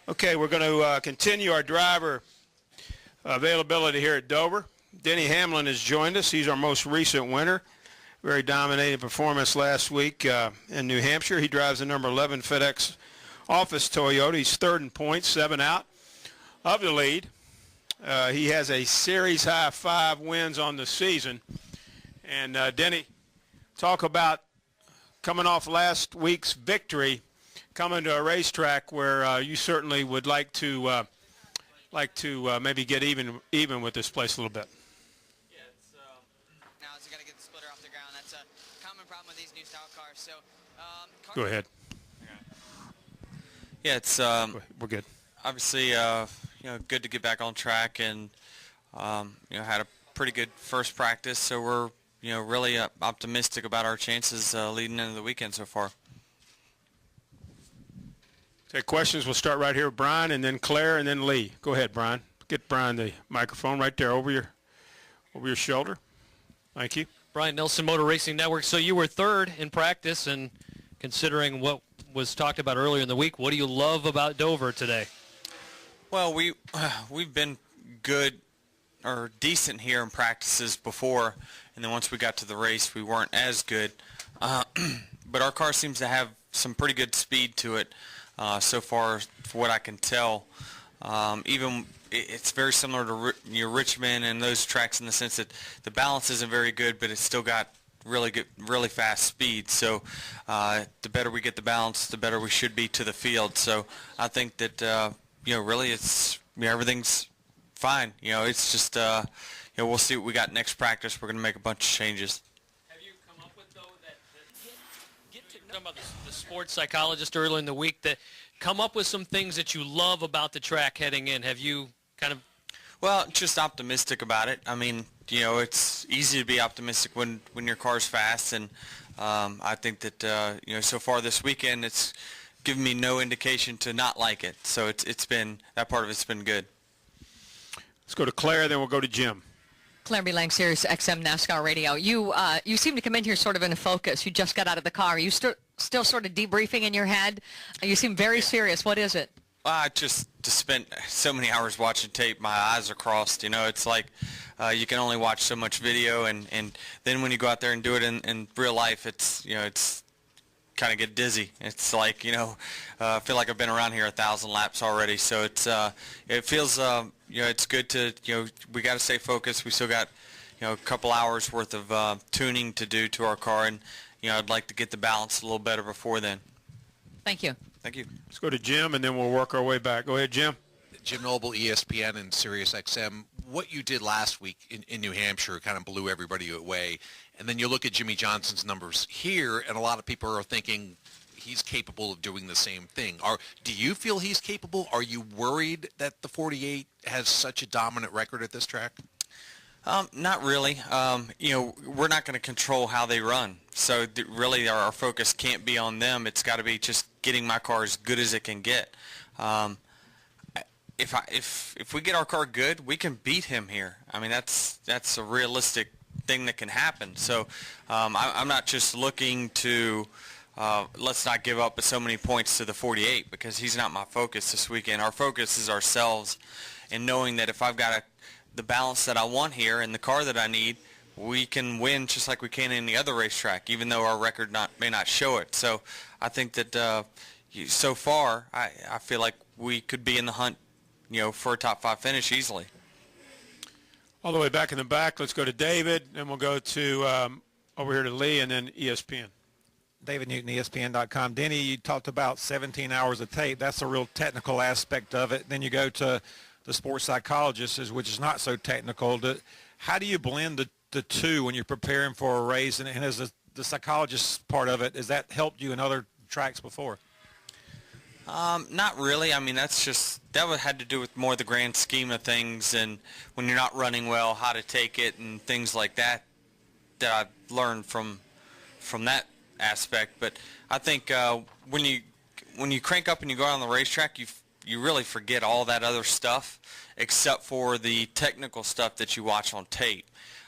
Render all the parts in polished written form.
Okay, we're going to continue our driver availability here at Dover. Denny Hamlin has joined us. He's our most recent winner. Very dominating performance last week in New Hampshire. He drives the number 11 FedEx Office Toyota. He's third in points, 7 out of the lead. He has a series high 5 wins on the season. And Denny, talk about coming off last week's victory, coming to a racetrack where you certainly would like to maybe get even with this place a little bit. Yeah, it's now it's got to get the splitter off the ground. That's a common problem with these new style cars. So go ahead. Yeah, it's we're good. obviously good to get back on track, and had a pretty good first practice. So we're really optimistic about our chances leading into the weekend so far. Okay, questions. We'll start right here with Brian, and then Claire, and then Lee. Go ahead, Brian. Get Brian the microphone right there over your shoulder. Thank you. Brian Nelson, Motor Racing Network. So you were third in practice, and considering what was talked about earlier in the week, what do you love about Dover today? Well, we've been good or decent here in practices before, and then once we got to the race, we weren't as good. But our car seems to have some pretty good speed to it so far, for what I can tell. Even it's very similar to Richmond and those tracks in the sense that the balance isn't very good, but it's still got really fast speed. So the better we get the balance, the better we should be to the field. So I think that really it's everything's fine. It's just we'll see what we got next practice. We're going to make a bunch of changes. Have you come up with, though, that get to know about the sports psychologist earlier in the week, that come up with some things that you love about the track heading in? Have you kind of? Well, just optimistic about it. I mean, it's easy to be optimistic when your car's fast, and I think that so far this weekend it's given me no indication to not like it. So it's been, that part of it's been good. Let's go to Claire, then we'll go to Jim. Claire B. Lang, Sirius XM NASCAR Radio. You seem to come in here sort of in a focus. You just got out of the car. Are you still sort of debriefing in your head? You seem very serious. What is it? I just spent so many hours watching tape, my eyes are crossed. It's like you can only watch so much video, and then when you go out there and do it in real life, it's kind of get dizzy. It's like I feel like I've been around here 1,000 laps already. So it feels it's good to we got to stay focused. We still got a couple hours worth of tuning to do to our car, and I'd like to get the balance a little better before then. Thank you. Thank you. Let's go to Jim, and then we'll work our way back. Go ahead, Jim. Jim Noble, ESPN and Sirius XM. What you did last week in New Hampshire kind of blew everybody away. And then you look at Jimmy Johnson's numbers here, and a lot of people are thinking he's capable of doing the same thing. Do you feel he's capable? Are you worried that the 48 has such a dominant record at this track? Not really. We're not going to control how they run. So really our focus can't be on them. It's got to be just getting my car as good as it can get. If we get our car good, we can beat him here. I mean, that's a realistic thing that can happen. So I'm not just looking to let's not give up so many points to the 48, because he's not my focus this weekend. Our focus is ourselves, and knowing that if I've got the balance that I want here and the car that I need, we can win just like we can in any other racetrack, even though our record may not show it. So I think that so far I feel like we could be in the hunt for a top 5 finish easily. All the way back in the back, let's go to David, and we'll go to over here to Lee, and then ESPN. David Newton, ESPN.com. Denny, you talked about 17 hours of tape. That's a real technical aspect of it. Then you go to the sports psychologist, which is not so technical. How do you blend the two when you're preparing for a race? And as the psychologist part of it, has that helped you in other tracks before? Not really. I mean, that had to do with more the grand scheme of things, and when you're not running well, how to take it and things like that I've learned from that aspect. But I think when you crank up and you go out on the racetrack, you really forget all that other stuff except for the technical stuff that you watch on tape.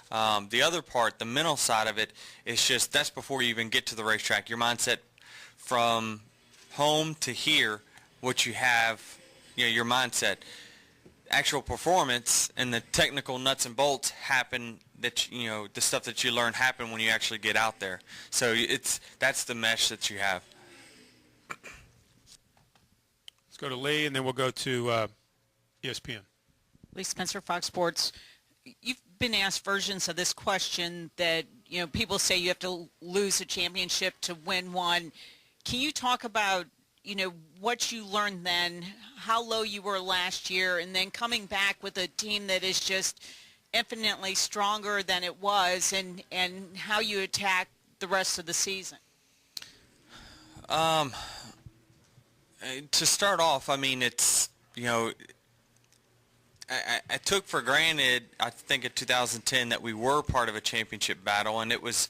The other part, the mental side of it, is just that's before you even get to the racetrack. Your mindset from home to here, what you have your mindset. Actual performance and the technical nuts and bolts happen that the stuff that you learn happen when you actually get out there. So that's the mesh that you have. Let's go to Lee, and then we'll go to ESPN. Lee Spencer, Fox Sports. You've been asked versions of this question that, people say you have to lose a championship to win one. Can you talk about, what you learned then, how low you were last year, and then coming back with a team that is just infinitely stronger than it was, and how you attack the rest of the season? To start off, I mean, it's, I took for granted, I think in 2010, that we were part of a championship battle, and it was,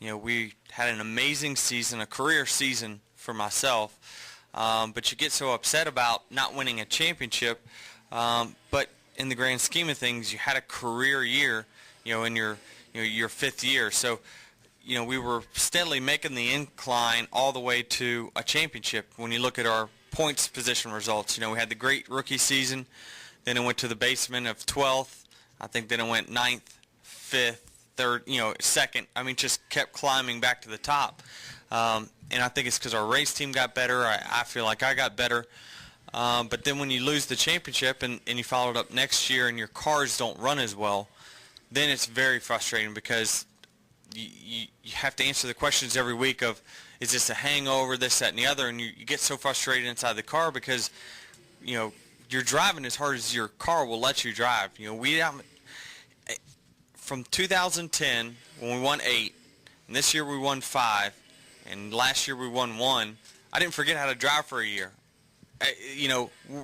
we had an amazing season, a career season for myself, but you get so upset about not winning a championship, but in the grand scheme of things, you had a career year, in your fifth year, so, we were steadily making the incline all the way to a championship. When you look at our points position results, we had the great rookie season. Then it went to the basement of 12th. I think then it went 9th, 5th, 3rd, 2nd. I mean, just kept climbing back to the top. And I think it's because our race team got better. I feel like I got better. But then when you lose the championship and you follow it up next year and your cars don't run as well, then it's very frustrating because you have to answer the questions every week of, is this a hangover, this, that, and the other, and you get so frustrated inside the car because, you're driving as hard as your car will let you drive. From 2010 when we won 8, and this year we won 5, and last year we won 1. I didn't forget how to drive for a year.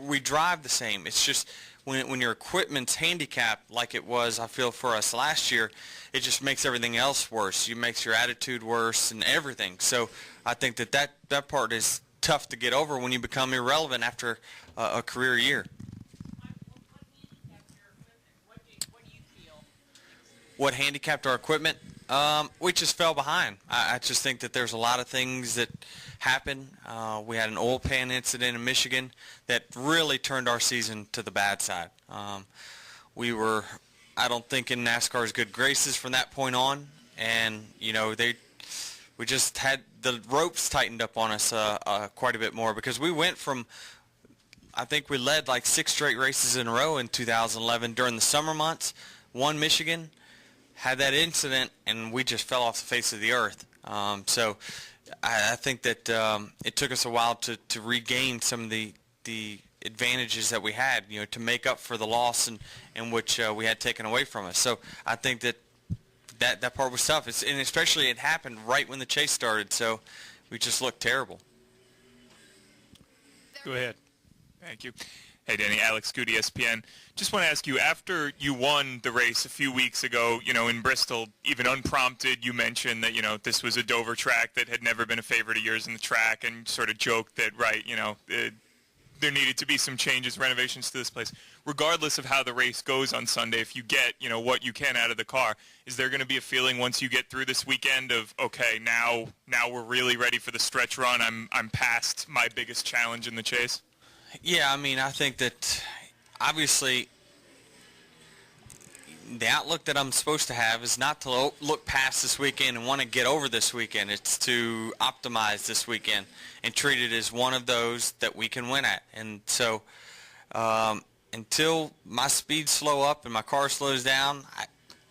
We drive the same. It's just when your equipment's handicapped like it was, I feel, for us last year, it just makes everything else worse. It makes your attitude worse and everything. So I think that part is tough to get over when you become irrelevant after a career year. What handicapped our equipment? We just fell behind. I just think that there's a lot of things that happened. We had an oil pan incident in Michigan that really turned our season to the bad side. We were, I don't think, in NASCAR's good graces from that point on, and we just had the ropes tightened up on us quite a bit more because we went from, I think we led like 6 straight races in a row in 2011 during the summer months, won Michigan, had that incident, and we just fell off the face of the earth. So I think that it took us a while to regain some of the advantages that we had, to make up for the loss in which we had taken away from us. So I think that part was tough, and especially it happened right when the chase started, so we just looked terrible. Go ahead. Thank you. Hey, Denny, Alex Goody, ESPN. Just want to ask you, after you won the race a few weeks ago, in Bristol, even unprompted, you mentioned that, this was a Dover track that had never been a favorite of yours in the track, and sort of joked that, right, there needed to be some changes, renovations to this place. Regardless of how the race goes on Sunday, if you get, what you can out of the car, is there going to be a feeling once you get through this weekend of, okay, now we're really ready for the stretch run, I'm past my biggest challenge in the chase? Yeah, I mean, I think that obviously the outlook that I'm supposed to have is not to look past this weekend and want to get over this weekend. It's to optimize this weekend and treat it as one of those that we can win at. And so until my speeds slow up and my car slows down,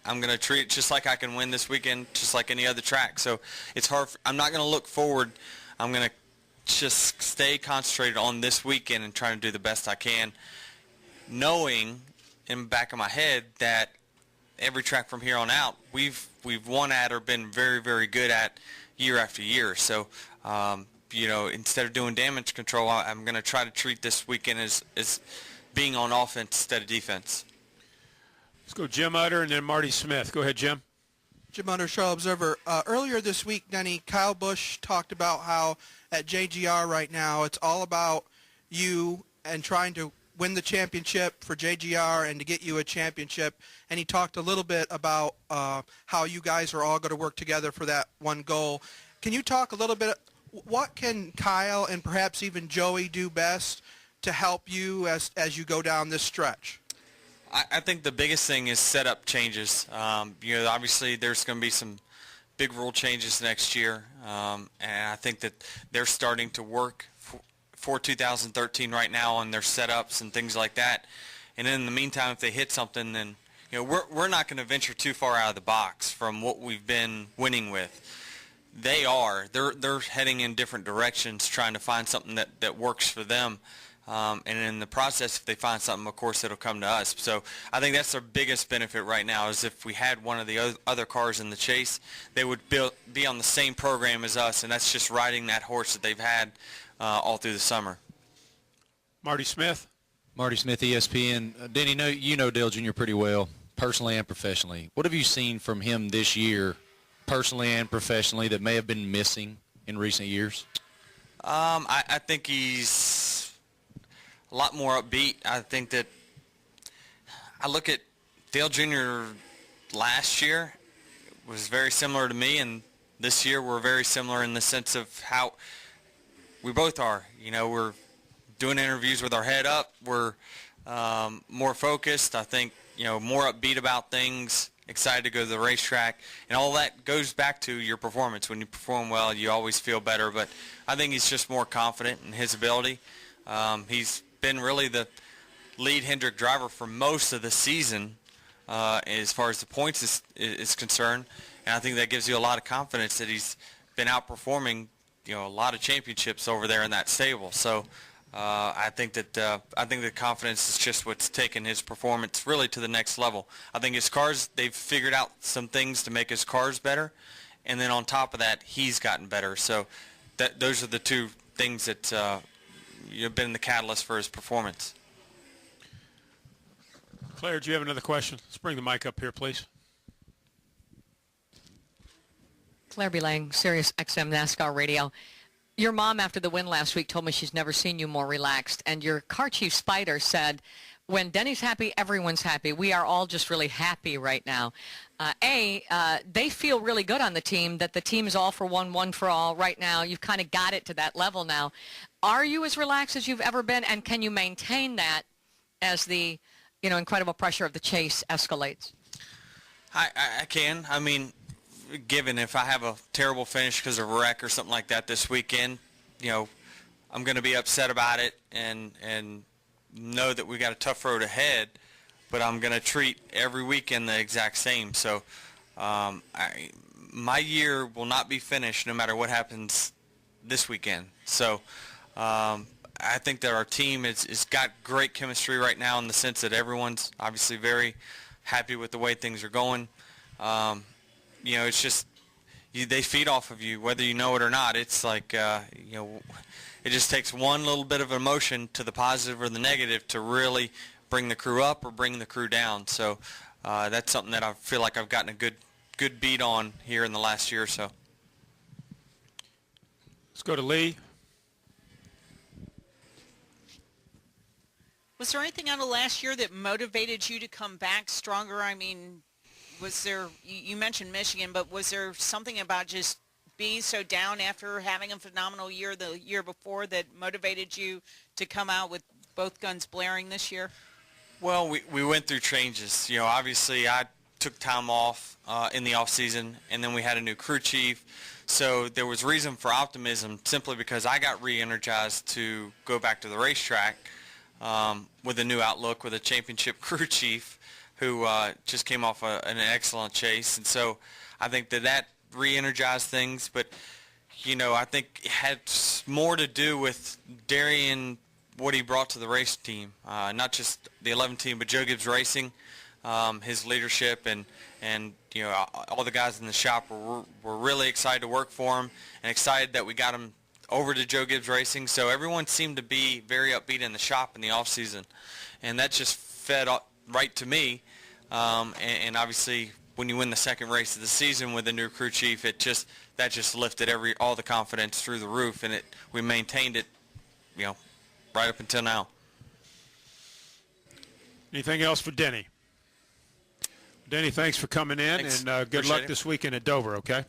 I'm going to treat it just like I can win this weekend, just like any other track. So it's hard. I'm not going to look forward. I'm going to just stay concentrated on this weekend and trying to do the best I can, knowing in the back of my head that every track from here on out we've won at or been very, very good at year after year. So instead of doing damage control, I'm going to try to treat this weekend as being on offense instead of defense. Let's go Jim Utter and then Marty Smith. Go ahead, Jim. Jim Utter, Charlotte Observer. Earlier this week, Denny, Kyle Busch talked about how at JGR right now it's all about you and trying to win the championship for JGR and to get you a championship. And he talked a little bit about how you guys are all going to work together for that one goal. Can you talk a little bit, what can Kyle and perhaps even Joey do best to help you as you go down this stretch? I think the biggest thing is setup changes. Obviously there's going to be some big rule changes next year, and I think that they're starting to work for 2013 right now on their setups and things like that. And in the meantime, if they hit something, then we're not going to venture too far out of the box from what we've been winning with. They're heading in different directions, trying to find something that works for them. And in the process, if they find something, of course, it'll come to us. So I think that's their biggest benefit right now is if we had one of the other cars in the chase, they would be on the same program as us, and that's just riding that horse that they've had all through the summer. Marty Smith. Marty Smith, ESPN. Denny, you know Dale Jr. pretty well, personally and professionally. What have you seen from him this year, personally and professionally, that may have been missing in recent years? I think he's a lot more upbeat. I think that I look at Dale Jr. last year was very similar to me, and this year we're very similar in the sense of how we both are. We're doing interviews with our head up. We're more focused. I think, more upbeat about things, excited to go to the racetrack, and all that goes back to your performance. When you perform well, you always feel better, but I think he's just more confident in his ability. He's been really the lead Hendrick driver for most of the season as far as the points is concerned, and I think that gives you a lot of confidence that he's been outperforming a lot of championships over there in that stable. So I think the confidence is just what's taken his performance really to the next level. I think his cars, they've figured out some things to make his cars better, and then on top of that, he's gotten better. So those are the two things that have been the catalyst for his performance. Claire, do you have another question? Let's bring the mic up here, please. Claire Belang, Sirius XM NASCAR Radio. Your mom, after the win last week, told me she's never seen you more relaxed. And your car chief, Spider, said, when Denny's happy, everyone's happy. We are all just really happy right now. They feel really good on the team, that the team is all for one for all right now. You've kind of got it to that level now. Are you as relaxed as you've ever been, and can you maintain that as the incredible pressure of the chase escalates? I can. I mean, given if I have a terrible finish because of a wreck or something like that this weekend, I'm going to be upset about it and know that we got a tough road ahead, but I'm going to treat every weekend the exact same. So my year will not be finished no matter what happens this weekend. So I think that our team is got great chemistry right now in the sense that everyone's obviously very happy with the way things are going. It's just they feed off of you whether you know it or not. It's like it just takes one little bit of emotion to the positive or the negative to really bring the crew up or bring the crew down. So that's something that I feel like I've gotten a good beat on here in the last year or so. Let's go to Lee. Was there anything out of last year that motivated you to come back stronger? I mean, was there, you mentioned Michigan, but was there something about just being so down after having a phenomenal year the year before that motivated you to come out with both guns blaring this year? Well, we went through changes. Obviously I took time off in the off season, and then we had a new crew chief. So there was reason for optimism simply because I got re-energized to go back to the racetrack with a new outlook with a championship crew chief who just came off an excellent chase. And so I think that re-energized things. But, I think it had more to do with Darian, what he brought to the race team, not just the 11 team, but Joe Gibbs Racing, his leadership, and all the guys in the shop were really excited to work for him and excited that we got him over to Joe Gibbs Racing. So everyone seemed to be very upbeat in the shop in the off season, and that just fed right to me. And obviously, when you win the second race of the season with a new crew chief, that just lifted all the confidence through the roof, and we maintained it, right up until now. Anything else for Denny? Denny, thanks for coming in, Thanks. and good Appreciate luck it. this weekend at Dover, okay?